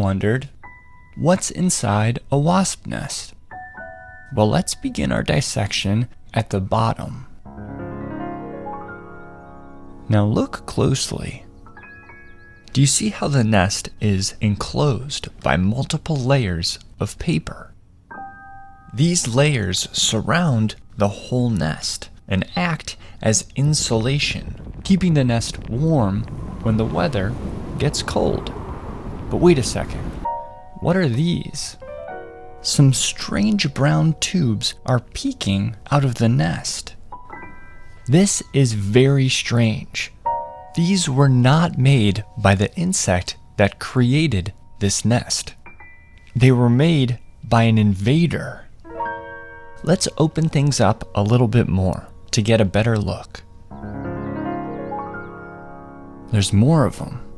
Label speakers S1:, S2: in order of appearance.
S1: Wondered, what's inside a wasp nest? Well, let's begin our dissection at the bottom. Now look closely. Do you see how the nest is enclosed by multiple layers of paper? These layers surround the whole nest and act as insulation, keeping the nest warm when the weather gets cold. But wait a second, what are these? Some strange brown tubes are peeking out of the nest. This is very strange. These were not made by the insect that created this nest. They were made by an invader. Let's open things up a little bit more to get a better look. There's more of them.